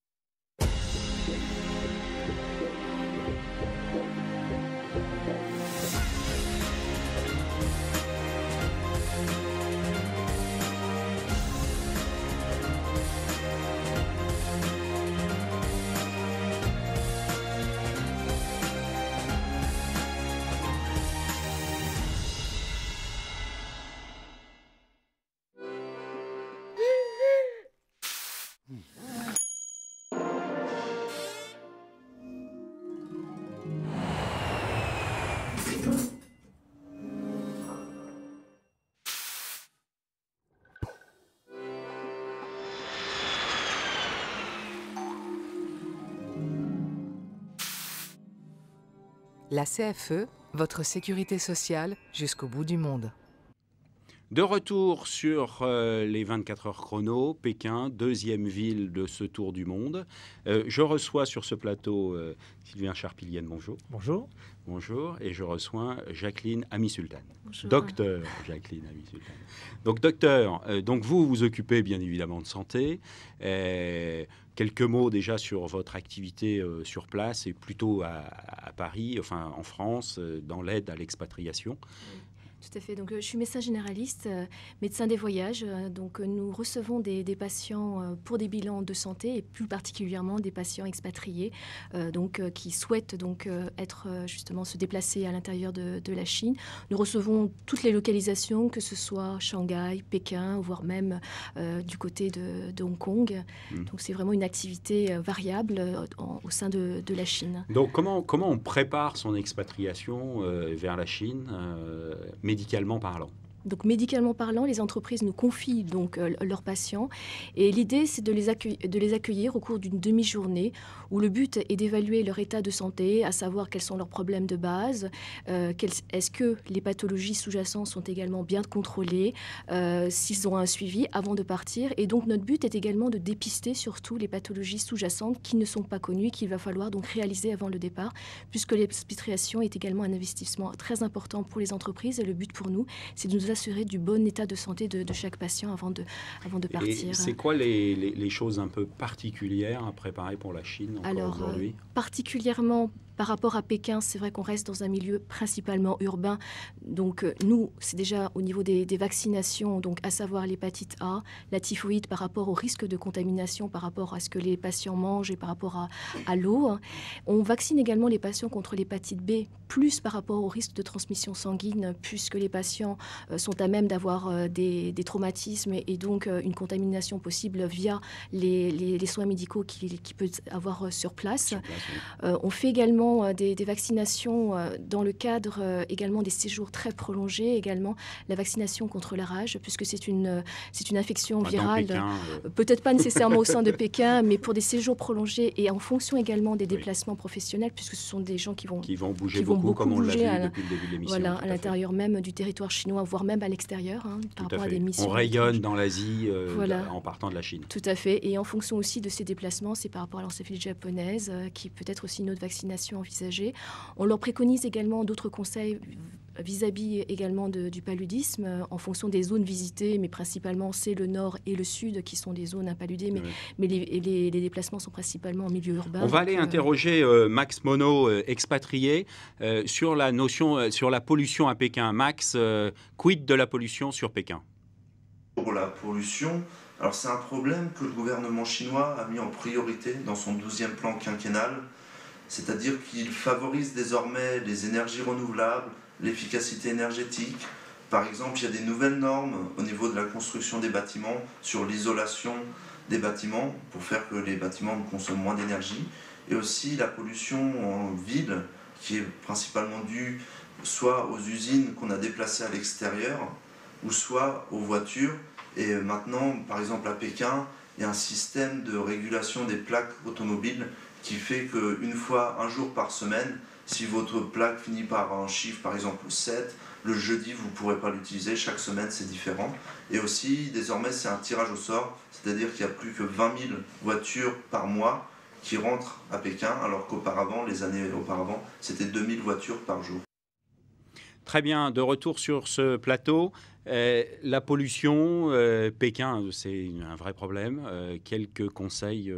La CFE, votre sécurité sociale jusqu'au bout du monde. De retour sur les 24 heures chrono, Pékin, deuxième ville de ce tour du monde. Je reçois sur ce plateau Sylvain Charpilienne, bonjour. Bonjour. Bonjour, et je reçois Jacqueline Ami-Sultan. Bonjour. Docteur Jacqueline Ami-Sultan. Donc docteur, donc vous vous occupez bien évidemment de santé. Quelques mots déjà sur votre activité sur place et plutôt à Paris, enfin en France, dans l'aide à l'expatriation. Tout à fait. Donc, je suis médecin généraliste, médecin des voyages. Donc, nous recevons des patients pour des bilans de santé et plus particulièrement des patients expatriés qui souhaitent être justement se déplacer à l'intérieur de la Chine. Nous recevons toutes les localisations, que ce soit Shanghai, Pékin, voire même du côté de Hong Kong. Donc, c'est vraiment une activité variable au sein de la Chine. Donc, comment on prépare son expatriation vers la Chine médicalement parlant? Donc, médicalement parlant, les entreprises nous confient donc leurs patients et l'idée, c'est de les accueillir au cours d'une demi-journée où le but est d'évaluer leur état de santé, à savoir quels sont leurs problèmes de base, est-ce que les pathologies sous-jacentes sont également bien contrôlées, s'ils ont un suivi avant de partir. Et donc, notre but est également de dépister surtout les pathologies sous-jacentes qui ne sont pas connues, qu'il va falloir donc réaliser avant le départ, puisque l'expatriation est également un investissement très important pour les entreprises. Et le but pour nous, c'est de nous assurer du bon état de santé de chaque patient avant de partir. Et c'est quoi les choses un peu particulières à préparer pour la Chine aujourd'hui ? Particulièrement Par rapport à Pékin, c'est vrai qu'on reste dans un milieu principalement urbain. Donc nous, c'est déjà au niveau des vaccinations, donc à savoir l'hépatite A, la typhoïde par rapport au risque de contamination, par rapport à ce que les patients mangent et par rapport à l'eau. On vaccine également les patients contre l'hépatite B, plus par rapport au risque de transmission sanguine, puisque les patients sont à même d'avoir des traumatismes et donc une contamination possible via les soins médicaux qu'il peut avoir sur place. On fait également des vaccinations dans le cadre également des séjours très prolongés, également la vaccination contre la rage, puisque c'est une infection virale, peut-être pas nécessairement au sein de Pékin, mais pour des séjours prolongés et en fonction également des déplacements professionnels, puisque ce sont des gens qui vont bouger beaucoup, comme on l'a vu depuis le début de l'émission. Voilà, à l'intérieur même du territoire chinois, voire même à l'extérieur, par rapport à des missions. On rayonne dans l'Asie en partant de la Chine. Tout à fait. Et en fonction aussi de ces déplacements, c'est par rapport à l'encéphalite japonaise, qui peut être aussi une autre vaccination envisagée. On leur préconise également d'autres conseils vis-à-vis également du paludisme, en fonction des zones visitées, mais principalement c'est le nord et le sud qui sont des zones impaludées, mais les déplacements sont principalement en milieu urbain. On va aller interroger Max Monod, expatrié, sur la notion, sur la pollution à Pékin. Max, quid de la pollution sur Pékin? Pour la pollution, alors c'est un problème que le gouvernement chinois a mis en priorité dans son 12e plan quinquennal, c'est-à-dire qu'il favorise désormais les énergies renouvelables, l'efficacité énergétique. Par exemple, il y a des nouvelles normes au niveau de la construction des bâtiments sur l'isolation des bâtiments pour faire que les bâtiments consomment moins d'énergie. Et aussi la pollution en ville qui est principalement due soit aux usines qu'on a déplacées à l'extérieur ou soit aux voitures. Et maintenant, par exemple à Pékin, il y a un système de régulation des plaques automobiles qui fait qu'une fois, un jour par semaine, si votre plaque finit par un chiffre, par exemple 7, le jeudi, vous ne pourrez pas l'utiliser. Chaque semaine, c'est différent. Et aussi, désormais, c'est un tirage au sort, c'est-à-dire qu'il n'y a plus que 20 000 voitures par mois qui rentrent à Pékin, alors qu'auparavant, les années auparavant, c'était 2000 voitures par jour. Très bien, de retour sur ce plateau. La pollution, Pékin, c'est un vrai problème. Quelques conseils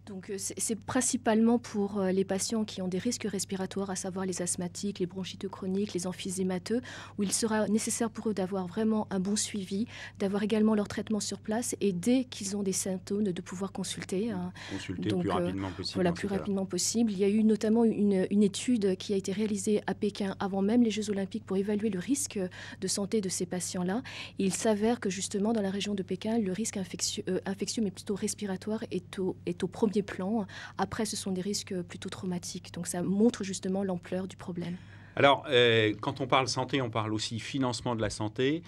Donc, c'est principalement pour les patients qui ont des risques respiratoires, à savoir les asthmatiques, les bronchiteux chroniques, les emphysémateux, où il sera nécessaire pour eux d'avoir vraiment un bon suivi, d'avoir également leur traitement sur place et dès qu'ils ont des symptômes, de pouvoir consulter. Consulter le plus rapidement possible. Voilà, plus rapidement possible. Il y a eu notamment une étude qui a été réalisée à Pékin avant même les Jeux Olympiques pour évaluer le risque de santé de ces patients-là. Et il s'avère que justement, dans la région de Pékin, le risque infectieux mais plutôt respiratoire, est au premier plan. Après, ce sont des risques plutôt traumatiques. Donc, ça montre justement l'ampleur du problème. Alors, quand on parle santé, on parle aussi financement de la santé.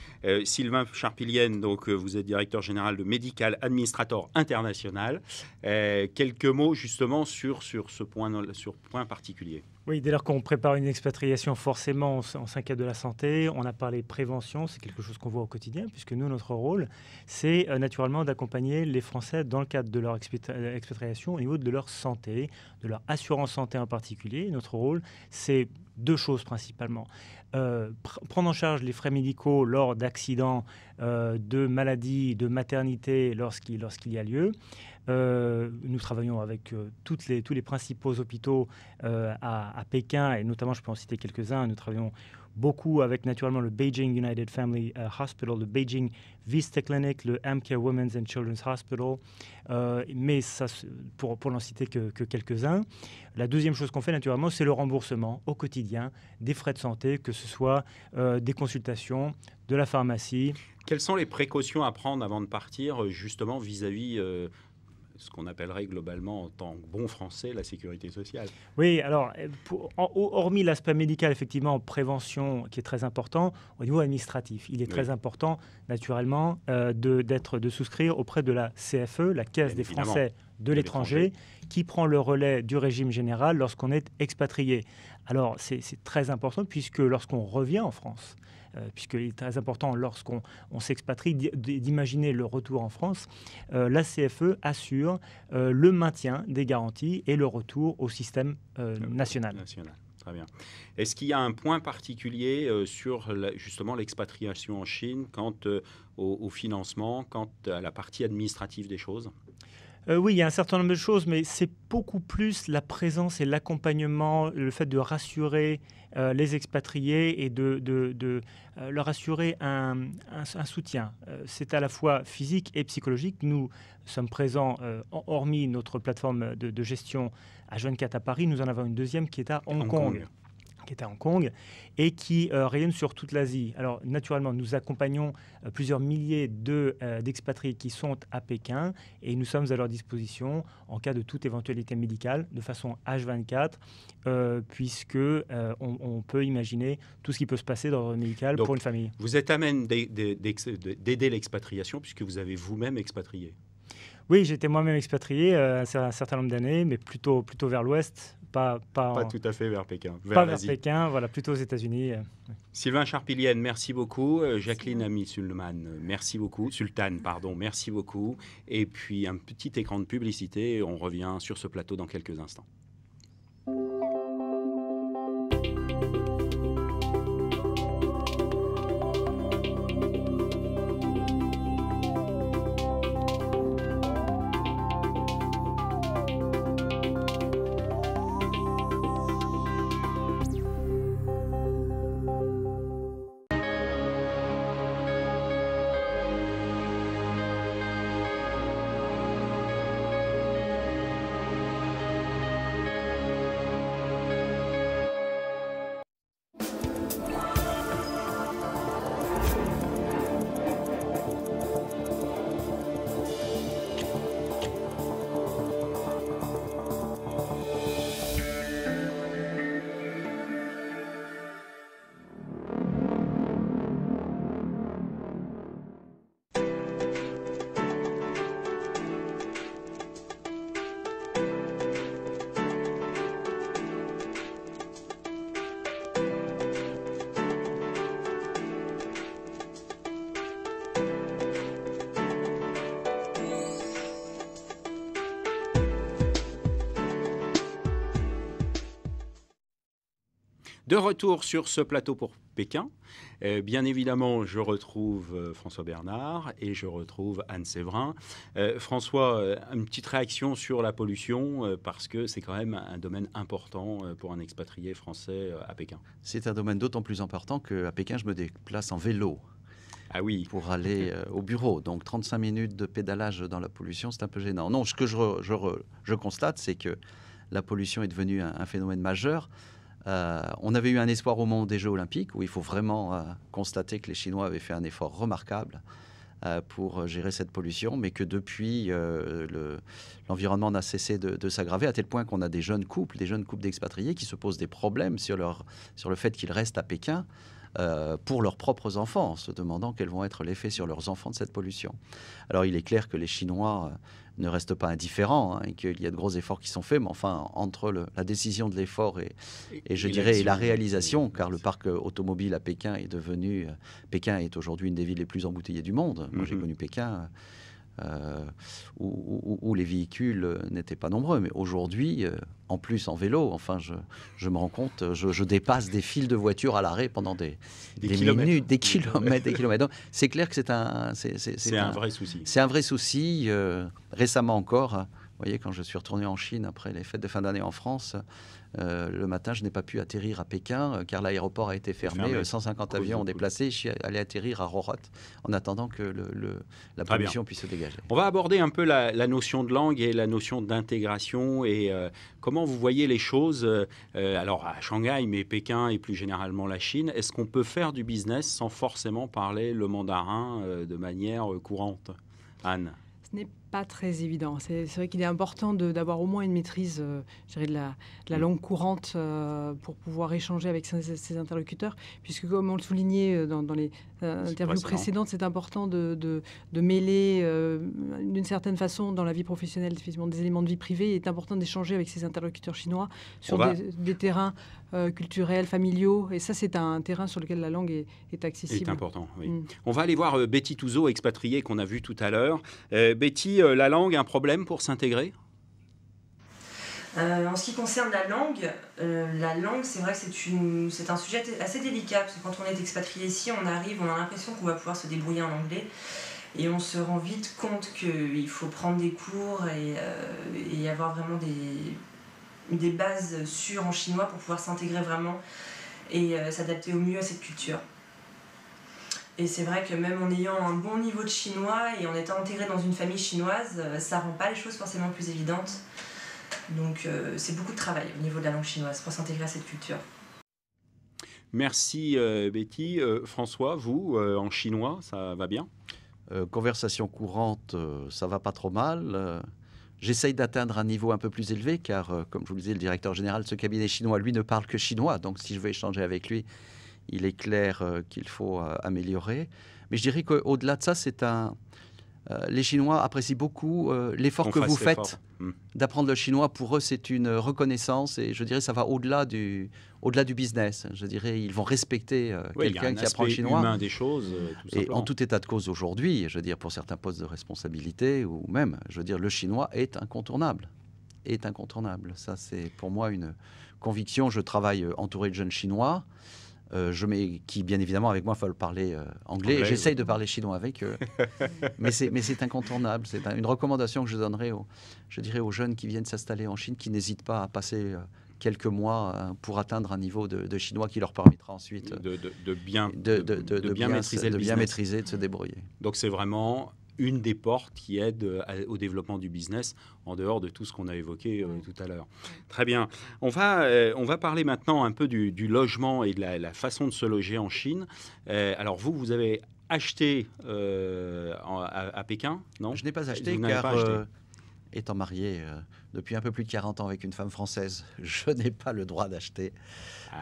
Sylvain Charpilienne, donc vous êtes directeur général de Medical Administrator International. Quelques mots justement sur ce point particulier. Oui, dès lors qu'on prépare une expatriation, forcément, on s'inquiète de la santé. On a parlé prévention, c'est quelque chose qu'on voit au quotidien, puisque nous, notre rôle, c'est naturellement d'accompagner les Français dans le cadre de leur expatriation au niveau de leur santé, de leur assurance santé en particulier. Notre rôle, c'est deux choses principalement. Prendre en charge les frais médicaux lors d'accidents, de maladies, de maternité lorsqu'il y a lieu. Nous travaillons avec tous les principaux hôpitaux à Pékin, et notamment, je peux en citer quelques-uns. Nous travaillons beaucoup avec naturellement le Beijing United Family Hospital, le Beijing Vista Clinic, le Amcare Women's and Children's Hospital, mais ça, pour n'en citer que quelques-uns. La deuxième chose qu'on fait naturellement, c'est le remboursement au quotidien des frais de santé, que ce soit des consultations, de la pharmacie. Quelles sont les précautions à prendre avant de partir, justement, vis-à-vis ce qu'on appellerait globalement, en tant que bon français, la sécurité sociale? Oui, alors, hormis l'aspect médical, effectivement, prévention qui est très important, au niveau administratif, il est très important, naturellement, de souscrire auprès de la CFE, la Caisse des Français de l'étranger, qui prend le relais du régime général lorsqu'on est expatrié. Alors, c'est très important, puisque lorsqu'on revient en France, puisqu'il est très important lorsqu'on s'expatrie d'imaginer le retour en France, la CFE assure le maintien des garanties et le retour au système national. Très bien. Est-ce qu'il y a un point particulier sur justement l'expatriation en Chine quant au financement, quant à la partie administrative des choses ? Oui, il y a un certain nombre de choses, mais c'est beaucoup plus la présence et l'accompagnement, le fait de rassurer les expatriés et de leur assurer un soutien. C'est à la fois physique et psychologique. Nous sommes présents, hormis notre plateforme de gestion H24 à Paris, nous en avons une deuxième qui est à Hong Kong. Qui est à Hong Kong et qui rayonne sur toute l'Asie. Alors, naturellement, nous accompagnons plusieurs milliers d'expatriés qui sont à Pékin et nous sommes à leur disposition en cas de toute éventualité médicale de façon H24, puisque on peut imaginer tout ce qui peut se passer dans l'ordre médical pour une famille. Vous êtes à même d'aider l'expatriation puisque vous avez vous-même expatrié. Oui, j'étais moi-même expatrié un certain nombre d'années, mais plutôt vers l'ouest. Pas tout à fait vers Pékin. Pas vers Pékin, voilà, plutôt aux États-Unis. Sylvain Charpilienne, merci beaucoup. Jacqueline Ami-Sultan, merci beaucoup. Merci beaucoup. Et puis un petit écran de publicité. On revient sur ce plateau dans quelques instants. De retour sur ce plateau pour Pékin, bien évidemment, je retrouve François Bernard et je retrouve Anne Séverin. François, une petite réaction sur la pollution, parce que c'est quand même un domaine important pour un expatrié français à Pékin. C'est un domaine d'autant plus important qu'à Pékin, je me déplace en vélo. Ah oui. Pour aller au bureau. Donc 35 minutes de pédalage dans la pollution, c'est un peu gênant. Non, ce que je constate, c'est que la pollution est devenue un phénomène majeur. On avait eu un espoir au moment des Jeux Olympiques, où il faut vraiment constater que les Chinois avaient fait un effort remarquable pour gérer cette pollution, mais que depuis, l'environnement n'a cessé de s'aggraver, à tel point qu'on a des jeunes couples d'expatriés qui se posent des problèmes sur le fait qu'ils restent à Pékin pour leurs propres enfants, en se demandant quels vont être les effets sur leurs enfants de cette pollution. Alors il est clair que les Chinois ne restent pas indifférents, et qu'il y a de gros efforts qui sont faits, mais enfin, entre la décision de l'effort et la réalisation, car le parc automobile à Pékin est devenu... Pékin est aujourd'hui une des villes les plus embouteillées du monde. Moi, j'ai connu Pékin... où les véhicules n'étaient pas nombreux. Mais aujourd'hui, en plus en vélo, enfin, je me rends compte, je dépasse des files de voitures à l'arrêt pendant des minutes, des kilomètres. Donc, c'est clair que c'est un vrai souci. C'est un vrai souci. Récemment encore, vous voyez, quand je suis retourné en Chine après les fêtes de fin d'année en France, le matin, je n'ai pas pu atterrir à Pékin car l'aéroport a été fermé. 150 avions ont déplacé. Je suis allé atterrir à Rorat en attendant que la pollution puisse se dégager. On va aborder un peu la notion de langue et la notion d'intégration et comment vous voyez les choses. Alors à Shanghai, mais Pékin et plus généralement la Chine, est-ce qu'on peut faire du business sans forcément parler le mandarin de manière courante? Anne? Ce n'est pas très évident. C'est vrai qu'il est important d'avoir au moins une maîtrise je dirais de la langue courante pour pouvoir échanger avec ses interlocuteurs, puisque comme on le soulignait dans les interviews précédentes, c'est important de mêler d'une certaine façon dans la vie professionnelle effectivement, des éléments de vie privée. Il est important d'échanger avec ses interlocuteurs chinois sur des terrains culturels, familiaux, et ça c'est un terrain sur lequel la langue est accessible. C'est important, oui. On va aller voir Betty Touzeau, expatriée qu'on a vue tout à l'heure. Betty, la langue, un problème pour s'intégrer? En ce qui concerne la langue, c'est vrai que c'est un sujet assez délicat, parce que quand on est expatrié ici, on a l'impression qu'on va pouvoir se débrouiller en anglais. Et on se rend vite compte qu'il faut prendre des cours et avoir vraiment des bases sûres en chinois pour pouvoir s'intégrer vraiment et s'adapter au mieux à cette culture. Et c'est vrai que même en ayant un bon niveau de chinois et en étant intégré dans une famille chinoise, ça rend pas les choses forcément plus évidentes. Donc c'est beaucoup de travail au niveau de la langue chinoise pour s'intégrer à cette culture. Merci Betty. François, vous, en chinois, ça va bien? Conversation courante, ça va pas trop mal. J'essaye d'atteindre un niveau un peu plus élevé car, comme je vous le disais, le directeur général de ce cabinet chinois, lui, ne parle que chinois. Donc si je veux échanger avec lui, il est clair qu'il faut améliorer. Mais je dirais qu'au-delà de ça, les Chinois apprécient beaucoup l'effort que vous faites d'apprendre le chinois. Pour eux, c'est une reconnaissance et je dirais ça va au-delà du business. Je dirais ils vont respecter quelqu'un qui apprend le chinois. Humain des choses, tout et en tout état de cause aujourd'hui, je veux dire pour certains postes de responsabilité ou même, je veux dire, le chinois est incontournable. Ça, c'est pour moi une conviction. Je travaille entouré de jeunes Chinois. Qui, bien évidemment, avec moi, veulent parler anglais. J'essaye de parler chinois avec eux. mais c'est incontournable. C'est une recommandation que je donnerais aux jeunes qui viennent s'installer en Chine, qui n'hésitent pas à passer quelques mois pour atteindre un niveau de chinois qui leur permettra ensuite de bien maîtriser, de se débrouiller. Donc, c'est vraiment une des portes qui aide au développement du business, en dehors de tout ce qu'on a évoqué tout à l'heure. Très bien. On va parler maintenant un peu du logement et de la façon de se loger en Chine. Alors, vous avez acheté à Pékin, non? Je n'ai pas acheté car, étant marié depuis un peu plus de 40 ans avec une femme française, je n'ai pas le droit d'acheter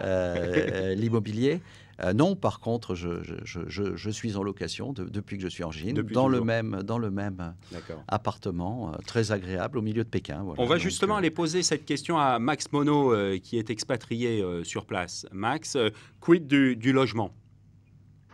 l'immobilier. Non, par contre, je suis en location depuis que je suis en Chine, dans le même appartement, très agréable, au milieu de Pékin. Voilà. On va justement aller poser cette question à Max Monod, qui est expatrié sur place. Max, quid du logement?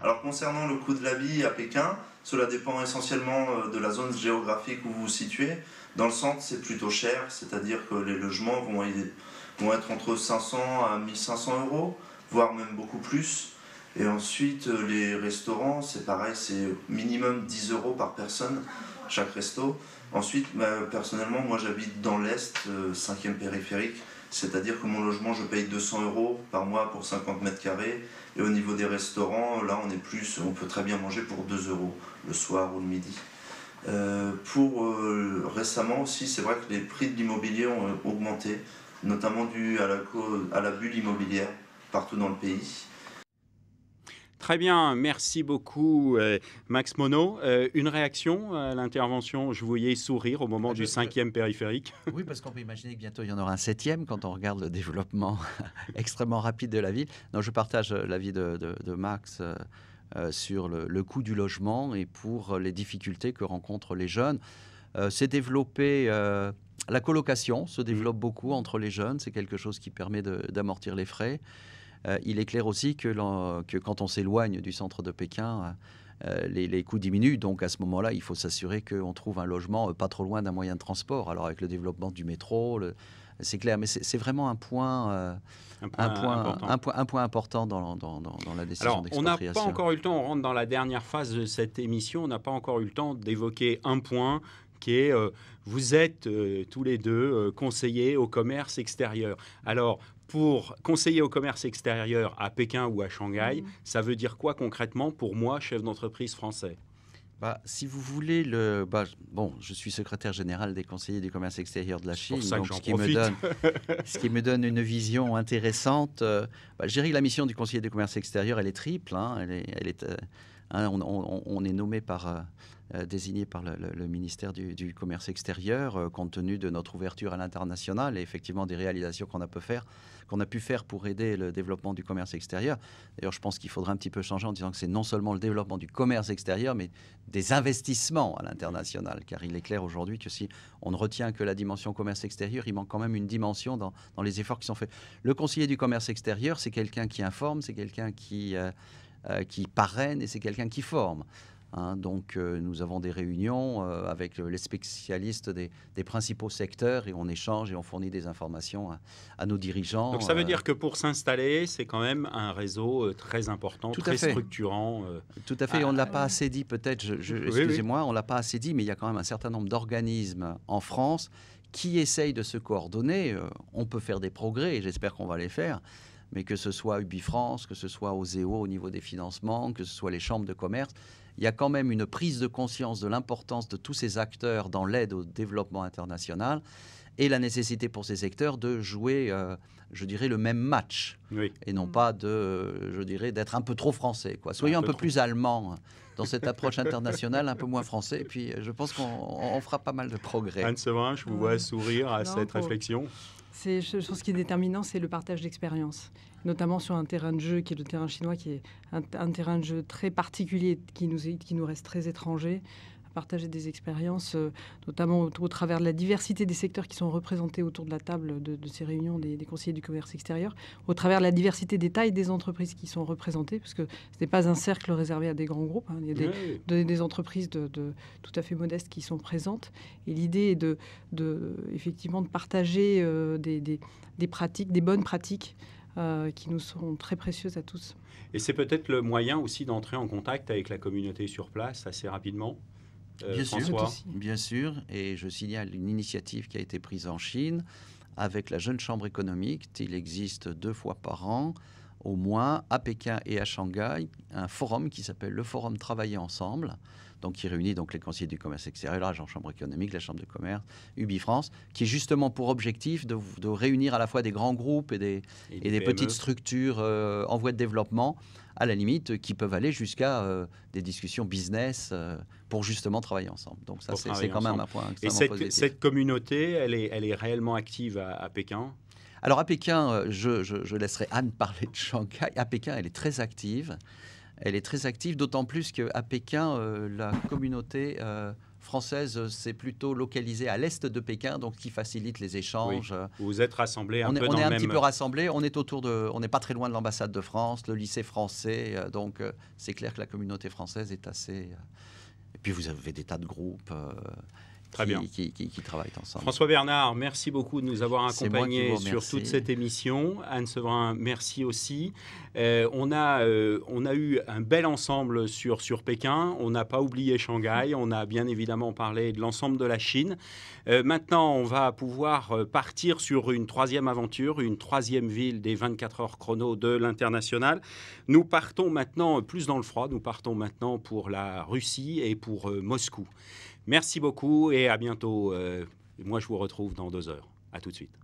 Alors, concernant le coût de la vie à Pékin, cela dépend essentiellement de la zone géographique où vous vous situez. Dans le centre, c'est plutôt cher, c'est-à-dire que les logements vont être entre 500 à 1500 euros, voire même beaucoup plus. Et ensuite, les restaurants, c'est pareil, c'est minimum 10 euros par personne, chaque resto. Ensuite, personnellement, moi j'habite dans l'Est, 5e périphérique, c'est-à-dire que mon logement, je paye 200 euros par mois pour 50 mètres carrés. Et au niveau des restaurants, là, on peut très bien manger pour 2 euros le soir ou le midi. Récemment aussi, c'est vrai que les prix de l'immobilier ont augmenté, notamment dû à la bulle immobilière partout dans le pays. Très bien, merci beaucoup Max Monod. Une réaction à l'intervention? Je vous voyais sourire au moment du 5e périphérique. Oui, parce qu'on peut imaginer que bientôt il y en aura un 7e quand on regarde le développement extrêmement rapide de la ville. Non, je partage l'avis de Max sur le coût du logement et pour les difficultés que rencontrent les jeunes. C'est développé... la colocation se développe beaucoup entre les jeunes. C'est quelque chose qui permet d'amortir les frais. Il est clair aussi que quand on s'éloigne du centre de Pékin, les coûts diminuent. Donc à ce moment-là, il faut s'assurer qu'on trouve un logement pas trop loin d'un moyen de transport. Alors avec le développement du métro, c'est clair. Mais c'est vraiment un point important dans la décision d'expatriation. On n'a pas encore eu le temps, on rentre dans la dernière phase de cette émission, on n'a pas encore eu le temps d'évoquer un point qui est, vous êtes tous les deux conseillers au commerce extérieur. Alors, pour conseiller au commerce extérieur à Pékin ou à Shanghai, ça veut dire quoi concrètement pour moi, chef d'entreprise français? Si vous voulez, je suis secrétaire général des conseillers du commerce extérieur de la Chine, donc ce qui me donne une vision intéressante. Je dirais que la mission du conseiller du commerce extérieur, elle est triple. On est nommé désigné par le ministère du Commerce extérieur, compte tenu de notre ouverture à l'international et effectivement des réalisations qu'on a pu faire pour aider le développement du commerce extérieur. D'ailleurs, je pense qu'il faudrait un petit peu changer en disant que c'est non seulement le développement du commerce extérieur, mais des investissements à l'international. Car il est clair aujourd'hui que si on ne retient que la dimension commerce extérieur, il manque quand même une dimension dans les efforts qui sont faits. Le conseiller du commerce extérieur, c'est quelqu'un qui informe, c'est quelqu'un qui parraine et c'est quelqu'un qui forme. Donc, nous avons des réunions avec les spécialistes des principaux secteurs et on échange et on fournit des informations à nos dirigeants. Donc, ça veut dire que pour s'installer, c'est quand même un réseau très important, très structurant. Tout à fait. On ne l'a pas assez dit, peut-être, excusez-moi, on ne l'a pas assez dit, mais il y a quand même un certain nombre d'organismes en France qui essayent de se coordonner. On peut faire des progrès et j'espère qu'on va les faire. Mais que ce soit Ubifrance, que ce soit Oseo au niveau des financements, que ce soit les chambres de commerce, il y a quand même une prise de conscience de l'importance de tous ces acteurs dans l'aide au développement international et la nécessité pour ces secteurs de jouer, je dirais, le même match. Et non pas d'être un peu trop français. Soyons un peu plus allemands dans cette approche internationale, un peu moins français. Et puis, je pense qu'on fera pas mal de progrès. Anne Sevrin, je vous vois sourire à cette réflexion. Je pense qui est déterminant, c'est le partage d'expérience, notamment sur un terrain de jeu qui est le terrain chinois, qui est un terrain de jeu très particulier, qui nous reste très étranger. Partager des expériences, notamment au travers de la diversité des secteurs qui sont représentés autour de la table de ces réunions des conseillers du commerce extérieur, au travers de la diversité des tailles des entreprises qui sont représentées, parce que ce n'est pas un cercle réservé à des grands groupes. Il y a des entreprises tout à fait modestes qui sont présentes. Et l'idée est effectivement de partager des pratiques, des bonnes pratiques qui nous sont très précieuses à tous. Et c'est peut-être le moyen aussi d'entrer en contact avec la communauté sur place assez rapidement. Bien sûr. Et je signale une initiative qui a été prise en Chine avec la Jeune Chambre économique. Il existe 2 fois par an, au moins, à Pékin et à Shanghai, un forum qui s'appelle le Forum Travailler Ensemble, donc qui réunit donc les conseillers du commerce extérieur, la Chambre économique, la Chambre de commerce, Ubifrance, qui est justement pour objectif de réunir à la fois des grands groupes et des petites structures en voie de développement, à la limite, qui peuvent aller jusqu'à des discussions business pour justement travailler ensemble. Donc ça, c'est quand même un point extrêmement positif. Et cette communauté, elle est réellement active à Pékin ? Alors à Pékin, je laisserai Anne parler de Shanghai. À Pékin, elle est très active. Elle est très active, d'autant plus qu'à Pékin, la communauté française s'est plutôt localisée à l'est de Pékin, donc qui facilite les échanges. Oui. Vous êtes rassemblés un peu dans le même... On est un petit peu rassemblés. On est on n'est pas très loin de l'ambassade de France, le lycée français. Donc c'est clair que la communauté française est assez... Et puis vous avez des tas de groupes... qui travaillent ensemble. François Bernard, merci beaucoup de nous avoir accompagnés sur toute cette émission. Anne Sevrin, merci aussi. On a eu un bel ensemble sur Pékin. On n'a pas oublié Shanghai. On a bien évidemment parlé de l'ensemble de la Chine. Maintenant, on va pouvoir partir sur une 3e aventure, une 3e ville des 24 heures chrono de l'international. Nous partons maintenant plus dans le froid. Nous partons maintenant pour la Russie et pour Moscou. Merci beaucoup et à bientôt. Moi, je vous retrouve dans 2 heures. À tout de suite.